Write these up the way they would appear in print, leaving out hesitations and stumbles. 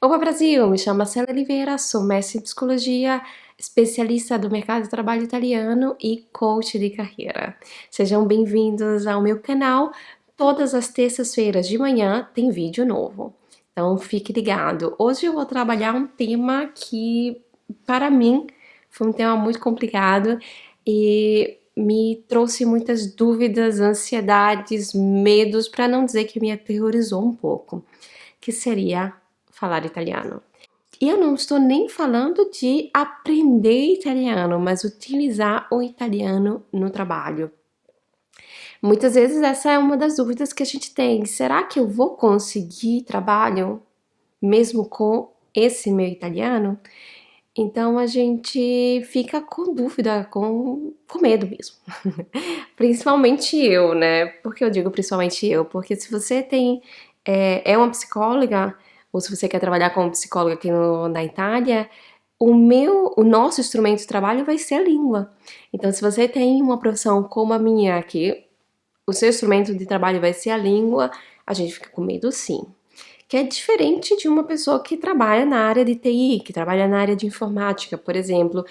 Olá Brasil, me chamo Marcela Oliveira, sou mestre em psicologia, especialista do mercado de trabalho italiano e coach de carreira. Sejam bem-vindos ao meu canal. Todas as terças-feiras de manhã tem vídeo novo, então fique ligado. Hoje eu vou trabalhar um tema que, para mim, foi um tema muito complicado e me trouxe muitas dúvidas, ansiedades, medos, para não dizer que me aterrorizou um pouco, que seria falar italiano. E eu não estou nem falando de aprender italiano, mas utilizar o italiano no trabalho. Muitas vezes essa é uma das dúvidas que a gente tem. Será que eu vou conseguir trabalho mesmo com esse meu italiano? Então a gente fica com dúvida, com medo mesmo. Principalmente eu, né? Por que eu digo principalmente eu? Porque se você é uma psicóloga, ou se você quer trabalhar como psicóloga aqui na Itália, o nosso instrumento de trabalho vai ser a língua. Então, se você tem uma profissão como a minha, que o seu instrumento de trabalho vai ser a língua, a gente fica com medo sim. Que é diferente de uma pessoa que trabalha na área de TI, que trabalha na área de informática, por exemplo,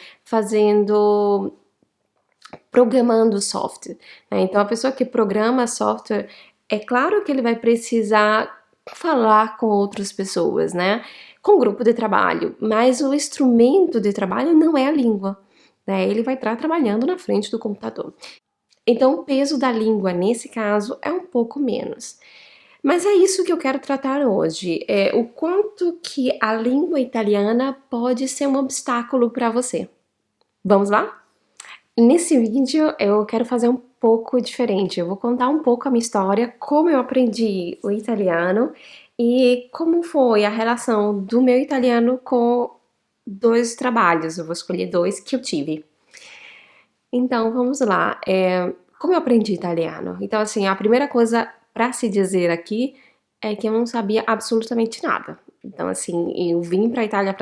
programando software, né? Então, a pessoa que programa software, é claro que ele vai precisar falar com outras pessoas, né? Com grupo de trabalho, mas o instrumento de trabalho não é a língua, né? Ele vai estar trabalhando na frente do computador. Então, o peso da língua, nesse caso, é um pouco menos. Mas é isso que eu quero tratar hoje, é o quanto que a língua italiana pode ser um obstáculo para você. Vamos lá? Nesse vídeo eu quero fazer um pouco diferente, eu vou contar um pouco a minha história, como eu aprendi o italiano e como foi a relação do meu italiano com dois trabalhos, eu vou escolher dois que eu tive. Então vamos lá, como eu aprendi italiano? Então assim, a primeira coisa para se dizer aqui é que eu não sabia absolutamente nada. Então assim, eu vim para a Itália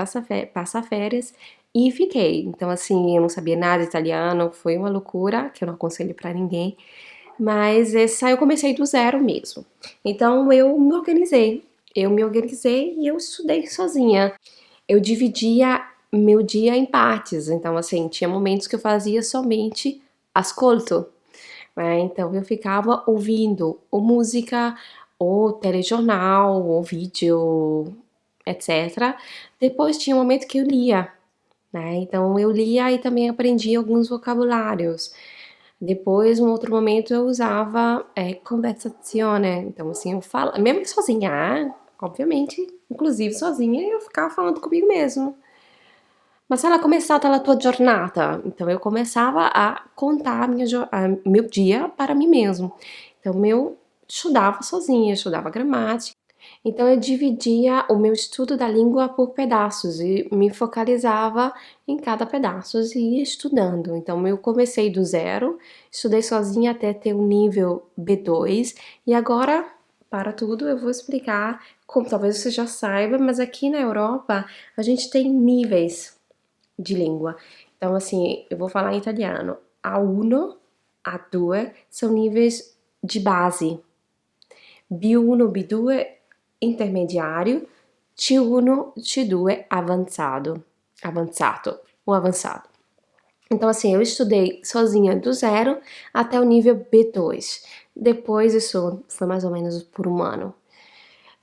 passar férias e fiquei. Então assim, eu não sabia nada de italiano, foi uma loucura, que eu não aconselho para ninguém. Mas essa eu comecei do zero mesmo. Então eu me organizei e eu estudei sozinha. Eu dividia meu dia em partes, então assim, tinha momentos que eu fazia somente ascolto, né? Então eu ficava ouvindo ou música, ou telejornal, ou vídeo, etc. Depois tinha um momento que eu lia, né? Então eu lia e também aprendi alguns vocabulários. Depois, um outro momento, eu usava conversazione, então assim, eu falo, mesmo que sozinha, obviamente, inclusive sozinha, eu ficava falando comigo mesmo. Ma se ela começata la tua giornata? Então eu começava a contar meu dia para mim mesmo. Então eu estudava sozinha, estudava gramática. Então eu dividia o meu estudo da língua por pedaços e me focalizava em cada pedaço e ia estudando. Então eu comecei do zero, estudei sozinha até ter um nível B2 e agora, para tudo, eu vou explicar, como talvez você já saiba, mas aqui na Europa a gente tem níveis de língua. Então, assim, eu vou falar em italiano. A1, A2 são níveis de base. B1, B2 intermediário, C1, C2 avançado. Avançado, ou avançado. Então, assim, eu estudei sozinha do zero até o nível B2. Depois, isso foi mais ou menos por um ano.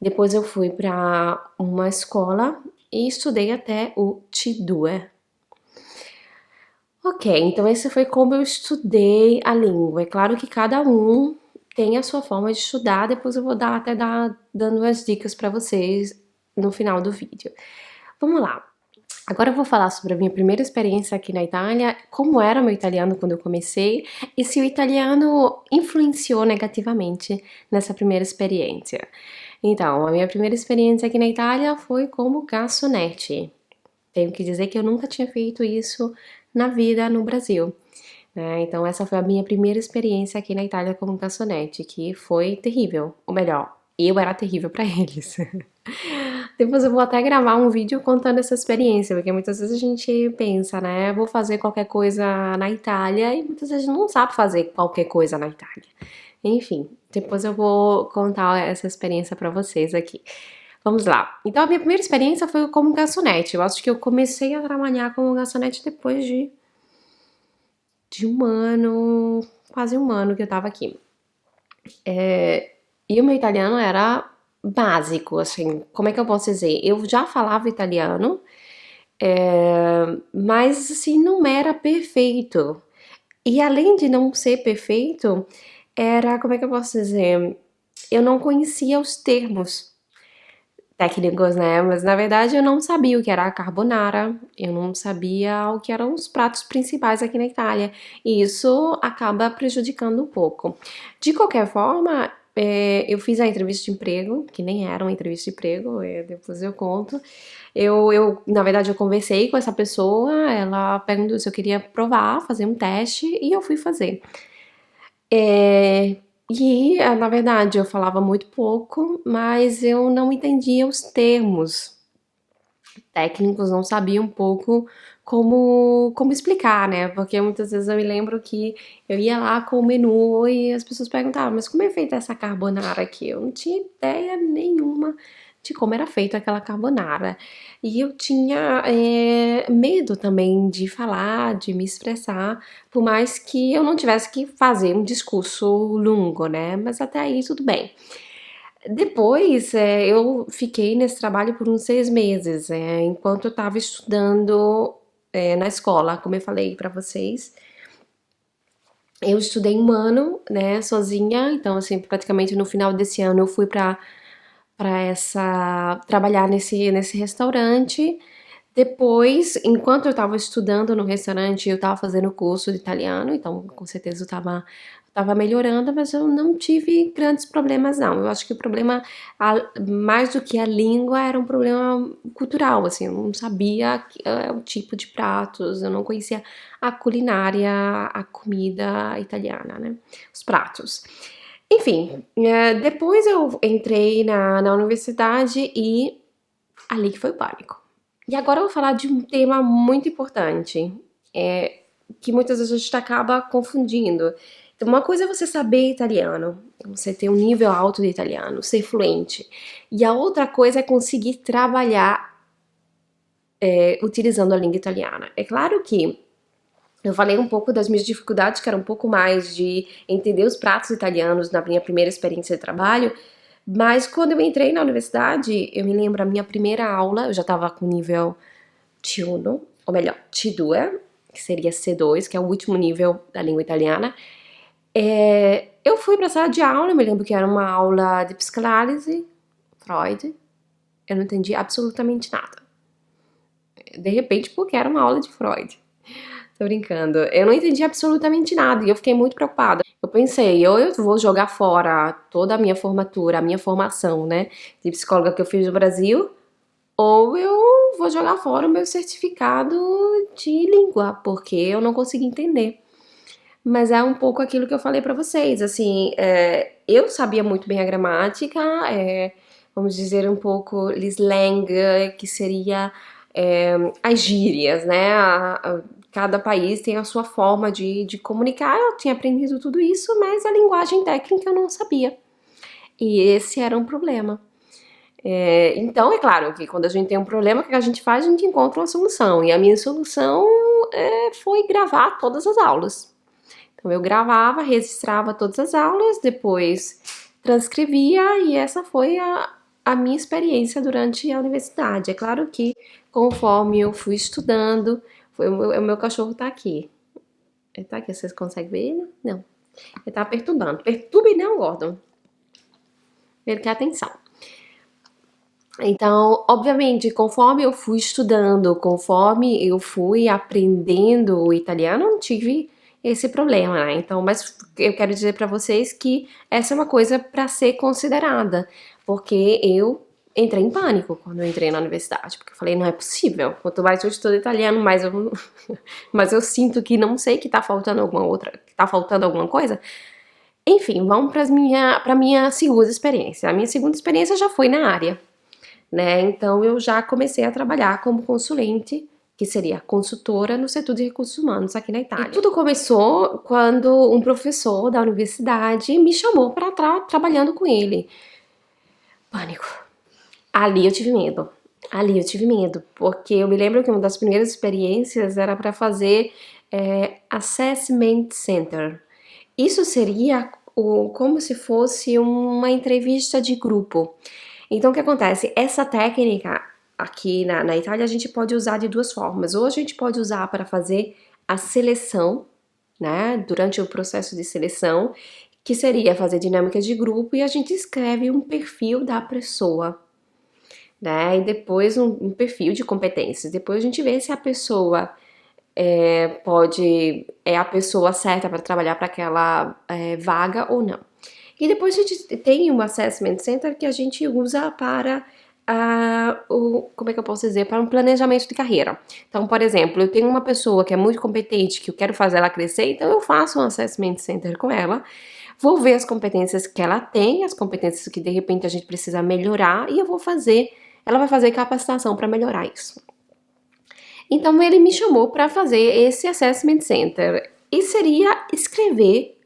Depois eu fui para uma escola e estudei até o C2. Ok, então esse foi como eu estudei a língua. É claro que cada um tem a sua forma de estudar, depois eu vou dando as dicas para vocês no final do vídeo. Vamos lá. Agora eu vou falar sobre a minha primeira experiência aqui na Itália, como era meu italiano quando eu comecei e se o italiano influenciou negativamente nessa primeira experiência. Então, a minha primeira experiência aqui na Itália foi como garçonete. Tenho que dizer que eu nunca tinha feito isso na vida no Brasil, né? Então essa foi a minha primeira experiência aqui na Itália como garçonete, que foi terrível, ou melhor, eu era terrível para eles. Depois eu vou até gravar um vídeo contando essa experiência, porque muitas vezes a gente pensa, né, vou fazer qualquer coisa na Itália e muitas vezes não sabe fazer qualquer coisa na Itália. Enfim, depois eu vou contar essa experiência para vocês aqui. Vamos lá. Então a minha primeira experiência foi como garçonete. Eu acho que eu comecei a trabalhar como garçonete depois de um ano, quase um ano que eu tava aqui. E o meu italiano era básico, assim, como é que eu posso dizer? Eu já falava italiano, mas assim, não era perfeito. E além de não ser perfeito, era, como é que eu posso dizer? Eu não conhecia os termos técnicos, né? Mas na verdade eu não sabia o que era a carbonara, eu não sabia o que eram os pratos principais aqui na Itália. E isso acaba prejudicando um pouco. De qualquer forma, eu fiz a entrevista de emprego, que nem era uma entrevista de emprego, depois eu conto. Na verdade, eu conversei com essa pessoa, ela perguntou se eu queria provar, fazer um teste, e eu fui fazer. Na verdade, eu falava muito pouco, mas eu não entendia os termos técnicos, não sabia um pouco como explicar, né? Porque muitas vezes eu me lembro que eu ia lá com o menu e as pessoas perguntavam, mas como é feita essa carbonara aqui? Eu não tinha ideia nenhuma de como era feita aquela carbonara. E eu tinha medo também de falar, de me expressar, por mais que eu não tivesse que fazer um discurso longo, né? Mas até aí tudo bem. Depois, eu fiquei nesse trabalho por uns 6 meses, enquanto eu estava estudando, na escola, como eu falei para vocês. Eu estudei um ano, né, sozinha, então, assim, praticamente no final desse ano eu fui para essa trabalhar nesse restaurante. Depois, enquanto eu estava estudando no restaurante, eu estava fazendo curso de italiano, então com certeza eu estava melhorando, mas eu não tive grandes problemas, não. Eu acho que o problema, mais do que a língua, era um problema cultural, assim, eu não sabia o tipo de pratos, eu não conhecia a culinária, a comida italiana, né? Os pratos. Enfim, depois eu entrei na universidade e ali que foi o pânico. E agora eu vou falar de um tema muito importante, que muitas vezes a gente acaba confundindo. Então, uma coisa é você saber italiano, você ter um nível alto de italiano, ser fluente. E a outra coisa é conseguir trabalhar utilizando a língua italiana. É claro que eu falei um pouco das minhas dificuldades, que era um pouco mais de entender os pratos italianos na minha primeira experiência de trabalho, mas quando eu entrei na universidade, eu me lembro a minha primeira aula, eu já estava com nível T1, ou melhor, T2, que seria C2, que é o último nível da língua italiana. Eu fui para a sala de aula, eu me lembro que era uma aula de psicanálise, Freud, eu não entendi absolutamente nada. De repente, porque era uma aula de Freud. Tô brincando. Eu não entendi absolutamente nada e eu fiquei muito preocupada. Eu pensei, ou eu vou jogar fora toda a minha formatura, a minha formação, né, de psicóloga que eu fiz no Brasil, ou eu vou jogar fora o meu certificado de língua, porque eu não consegui entender. Mas é um pouco aquilo que eu falei pra vocês, assim, eu sabia muito bem a gramática, vamos dizer um pouco slang, que seria as gírias, né? Cada país tem a sua forma de comunicar. Eu tinha aprendido tudo isso, mas a linguagem técnica eu não sabia. E esse era um problema. Então, é claro que quando a gente tem um problema, o que a gente faz? A gente encontra uma solução. E a minha solução foi gravar todas as aulas. Então, eu gravava, registrava todas as aulas, depois transcrevia, e essa foi a minha experiência durante a universidade. É claro que conforme eu fui estudando, o meu cachorro tá aqui. Ele tá aqui, vocês conseguem ver ele? Não. Ele tá perturbando. Perturbe não, Gordon. Ele quer atenção. Então, obviamente, conforme eu fui estudando, conforme eu fui aprendendo o italiano, eu não tive esse problema, né? Então, mas eu quero dizer para vocês que essa é uma coisa para ser considerada, porque eu entrei em pânico quando eu entrei na universidade, porque eu falei, não é possível. Quanto mais eu estudo italiano, mais eu, mas eu sinto que não sei que tá faltando alguma outra, que tá faltando alguma coisa. Enfim, vamos para minha segunda experiência. A minha segunda experiência já foi na área, né? Então eu já comecei a trabalhar como consulente, que seria consultora no setor de recursos humanos aqui na Itália. E tudo começou quando um professor da universidade me chamou para estar trabalhando com ele. Pânico. Ali eu tive medo. Ali eu tive medo, porque eu me lembro que uma das primeiras experiências era para fazer Assessment Center. Isso seria como se fosse uma entrevista de grupo. Então, o que acontece? Essa técnica aqui na Itália a gente pode usar de duas formas. Ou a gente pode usar para fazer a seleção, né? Durante o processo de seleção, que seria fazer dinâmicas de grupo e a gente escreve um perfil da pessoa, né? E depois um perfil de competências. Depois a gente vê se a pessoa é a pessoa certa para trabalhar para aquela vaga ou não. E depois a gente tem um Assessment Center que a gente usa para como é que eu posso dizer? Para um planejamento de carreira. Então, por exemplo, eu tenho uma pessoa que é muito competente, que eu quero fazer ela crescer, então eu faço um Assessment Center com ela, vou ver as competências que ela tem, as competências que de repente a gente precisa melhorar, e ela vai fazer capacitação para melhorar isso. Então ele me chamou para fazer esse Assessment Center e seria escrever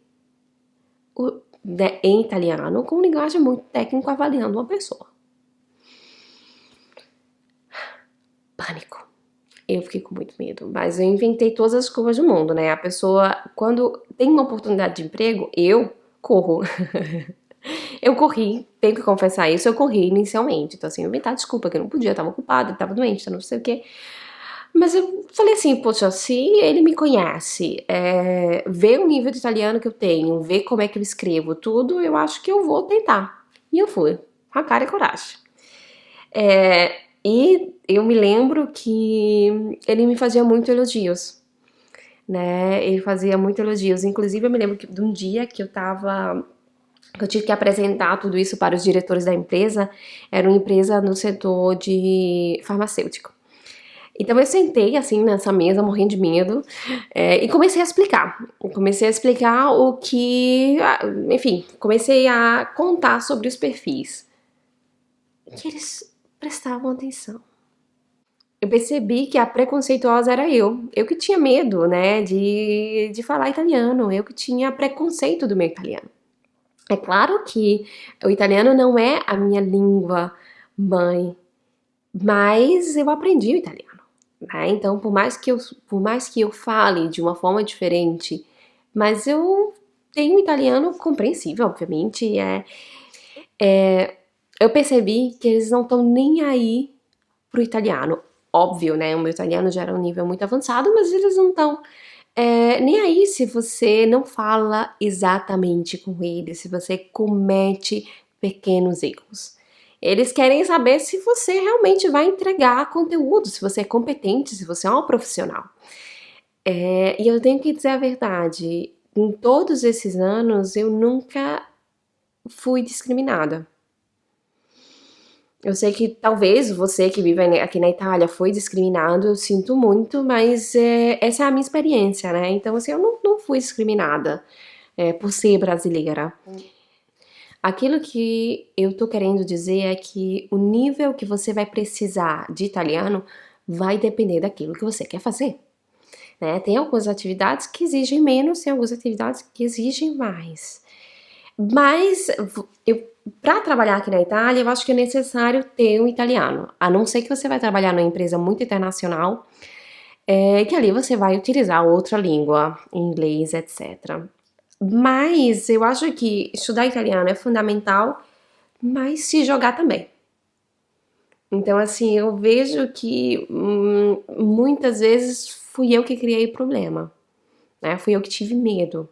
em italiano com linguagem muito técnica avaliando uma pessoa. Pânico. Eu fiquei com muito medo, mas eu inventei todas as curvas do mundo, né? A pessoa, quando tem uma oportunidade de emprego, eu corro. Eu corri, tenho que confessar isso, eu corri inicialmente. Então assim, eu inventar desculpa que eu não podia, tava ocupada, tava doente, não sei o quê. Mas eu falei assim, poxa, se ele me conhece, vê o nível de italiano que eu tenho, vê como é que eu escrevo tudo, eu acho que eu vou tentar. E eu fui, com a cara e coragem. E eu me lembro que ele me fazia muito elogios, né? Ele fazia muito elogios. Inclusive, eu me lembro de um dia que eu tive que apresentar tudo isso para os diretores da empresa. Era uma empresa no setor de farmacêutico. Então eu sentei assim nessa mesa, morrendo de medo, e comecei a explicar. Comecei a explicar o que, enfim, comecei a contar sobre os perfis. Que eles prestavam atenção. Eu percebi que a preconceituosa era eu. Eu que tinha medo, né, de falar italiano. Eu que tinha preconceito do meu italiano. É claro que o italiano não é a minha língua mãe, mas eu aprendi o italiano. Né? Então, por mais que eu fale de uma forma diferente, mas eu tenho italiano compreensível, obviamente. Eu percebi que eles não estão nem aí pro italiano. Óbvio, né? O meu italiano já era um nível muito avançado, mas eles não estão nem aí se você não fala exatamente com eles, se você comete pequenos erros. Eles querem saber se você realmente vai entregar conteúdo, se você é competente, se você é um profissional. E eu tenho que dizer a verdade, em todos esses anos eu nunca fui discriminada. Eu sei que talvez você que vive aqui na Itália foi discriminado, eu sinto muito, mas essa é a minha experiência, né? Então, assim, eu não fui discriminada por ser brasileira. Aquilo que eu tô querendo dizer é que o nível que você vai precisar de italiano vai depender daquilo que você quer fazer. Né? Tem algumas atividades que exigem menos, tem algumas atividades que exigem mais. Mas para trabalhar aqui na Itália, eu acho que é necessário ter um italiano. A não ser que você vai trabalhar numa empresa muito internacional, que ali você vai utilizar outra língua, inglês, etc. Mas eu acho que estudar italiano é fundamental, mas se jogar também. Então, assim, eu vejo que muitas vezes fui eu que criei o problema, né? Fui eu que tive medo.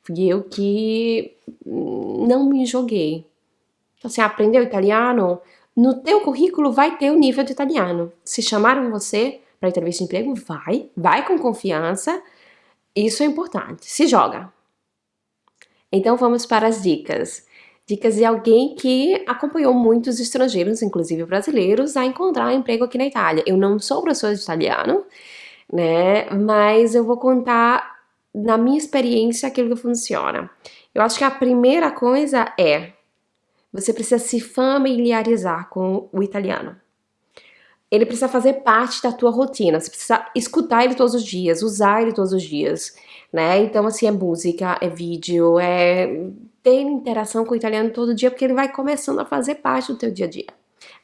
Fui eu que não me joguei. Então, você aprendeu italiano? No teu currículo vai ter o nível de italiano. Se chamaram você para entrevista de emprego, vai com confiança. Isso é importante. Se joga. Então vamos para as dicas. Dicas de alguém que acompanhou muitos estrangeiros, inclusive brasileiros, a encontrar emprego aqui na Itália. Eu não sou professora de italiano, né? Mas eu vou contar na minha experiência aquilo que funciona. Eu acho que a primeira coisa você precisa se familiarizar com o italiano. Ele precisa fazer parte da tua rotina, você precisa escutar ele todos os dias, usar ele todos os dias, né? Então, assim, é música, é vídeo, é ter interação com o italiano todo dia, porque ele vai começando a fazer parte do teu dia a dia.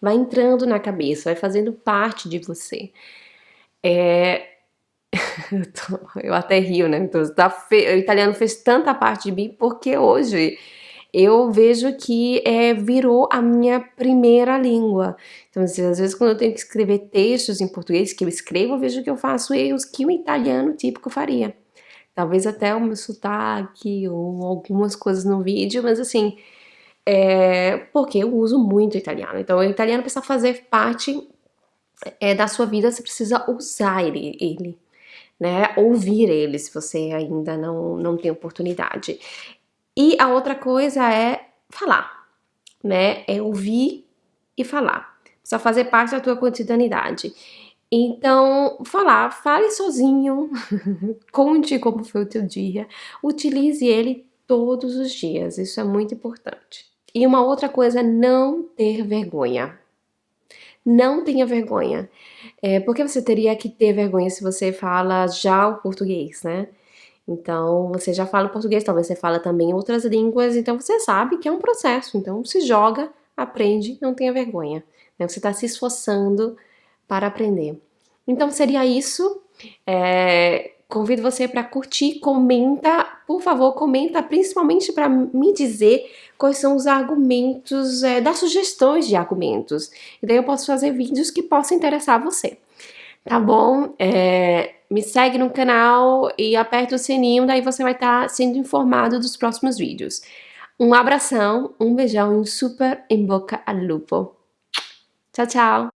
vai entrando na cabeça, vai fazendo parte de você. Eu até rio, né? Então, o italiano fez tanta parte de mim porque hoje eu vejo que virou a minha primeira língua. Então, assim, às vezes quando eu tenho que escrever textos em português, que eu escrevo, eu vejo que eu faço erros que um italiano típico faria. Talvez até o meu sotaque ou algumas coisas no vídeo, mas assim, porque eu uso muito italiano. Então, o italiano precisa fazer parte da sua vida, você precisa usar ele, né? Ouvir ele, se você ainda não tem oportunidade. E a outra coisa é falar, né? É ouvir e falar. Precisa fazer parte da tua cotidianidade. Então, fale sozinho, conte como foi o teu dia, utilize ele todos os dias, isso é muito importante. E uma outra coisa é não ter vergonha. Não tenha vergonha. Por que você teria que ter vergonha se você fala já o português, né? Então, você já fala o português, talvez você fala também outras línguas, então você sabe que é um processo. Então, se joga, aprende, não tenha vergonha, né? Você está se esforçando para aprender. Então, seria isso. Convido você para curtir, comenta, por favor, comenta principalmente para me dizer quais são os argumentos, das sugestões de argumentos. E daí eu posso fazer vídeos que possam interessar você. Tá bom? Me segue no canal e aperta o sininho, daí você vai estar sendo informado dos próximos vídeos. Um abração, um beijão e um super in bocca al lupo. Tchau, tchau!